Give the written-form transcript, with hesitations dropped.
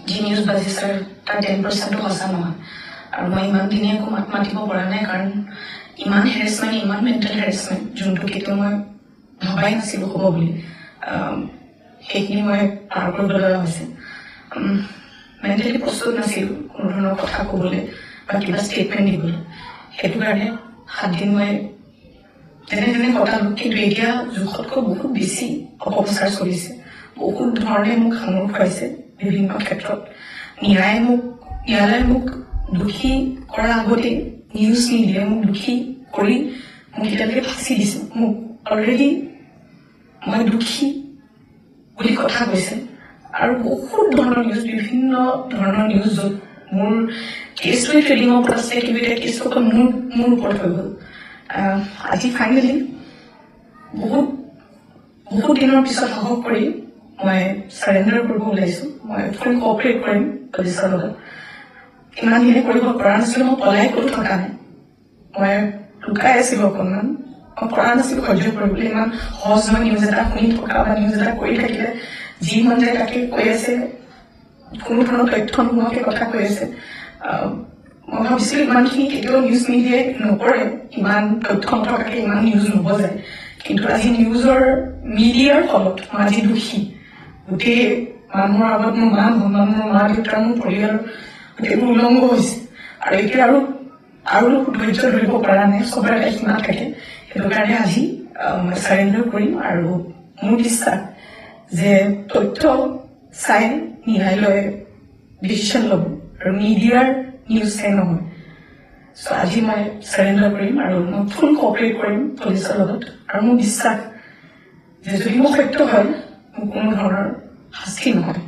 যি নিউজ বাজিছে তাৰ 10% সঁচা নহয় আৰু মই ইমান দিনে একো মাত মাতিব পৰা নাই কাৰণ ইমান হেৰেছমেণ্ট ইমান মেণ্টেল হেৰেছমেণ্ট যোনটো কেতিয়াও মই ভবাই নাছিলোঁ হ'ব বুলি সেইখিনি মই পাৰ কৰিব লগা হৈছে মেণ্টেলি প্ৰস্তুত নাছিলোঁ কোনো ধৰণৰ কথা ক'বলৈ বা কিবা ষ্টেটমেণ্ট দিবলৈ সেইটো কাৰণে 7 দিন মই যেনে কটালোঁ কিন্তু এতিয়া জোখতকৈ বহুত বেছি অপপ্ৰচাৰ চলিছে বহুত ধৰণে মোক সামোৰ খুৱাইছে বিভিন্ন ক্ষেত্ৰত ন্যায়ালয়ে মোক দোষী কৰাৰ আগতে নিউজ মিডিয়াই মোক দোষী কৰি মোক এতিয়ালৈকে ফাঁচি দিছে মোক অলৰেডি মই দোষী বুলি কথা কৈছে আৰু বহুত ধৰণৰ নিউজ বিভিন্ন ধৰণৰ নিউজ য'ত মোৰ কেছটোৱে ট্ৰেডিঙৰ ওপৰত আছে কিন্তু এতিয়া কেছটো অকল মোৰ ওপৰত হৈ গ'ল আজি ফাইনেলি বহুত দিনৰ পিছত সাহস কৰি মই চাৰেণ্ডাৰ কৰিব ওলাইছোঁ মই ফুল কোঅপাৰেট কৰিম পুলিচৰ লগত ইমান দিনে কৰিব পৰা নাছিলোঁ মই পলাই ক'তো থকা নাই মই লুকাই আছিলোঁ অকণমান মই পৰা নাছিলোঁ সহ্য কৰিবলৈ ইমান সহজ নহয় নিউজ এটা শুনি থকা বা নিউজ এটা কৰি থাকিলে যি মন যায় তাকে কৈ আছে কোনো ধৰণৰ তথ্য নোহোৱাকৈ কথা কৈ আছে মই ভাবিছিলোঁ ইমানখিনি কেতিয়াও নিউজ মিডিয়াই নকৰে ইমান তথ্য নথকাকৈ ইমান নিউজ নবজায় কিন্তু আজি নিউজৰ মিডিয়াৰ ফলত মই আজি দোষী গোটেই মানুহৰ আগত মোৰ মোৰ মা দেউতাৰ মোৰ পৰিয়াল গোটেইবোৰ উলংঘ হৈছে আৰু এতিয়া আৰু ধৈৰ্য ধৰিব পৰা নাই চবৰে এটা সীমা থাকে সেইটো কাৰণে আজি মই চাৰেণ্ডাৰ কৰিম আৰু মোৰ বিশ্বাস যে তথ্য চাই ন্যায়ালয়ে ডিচিশ্যন ল'ব আৰু মিডিয়াৰ নিউজ চাই নহয় চ' আজি মই চাৰেণ্ডাৰ কৰিম আৰু মই ফুল কোঅপাৰেট কৰিম পুলিচৰ লগত আৰু মোৰ বিশ্বাস যে যদি মোৰ সত্য হয় মোৰ কোনো ধৰণৰ শাস্তি নহয়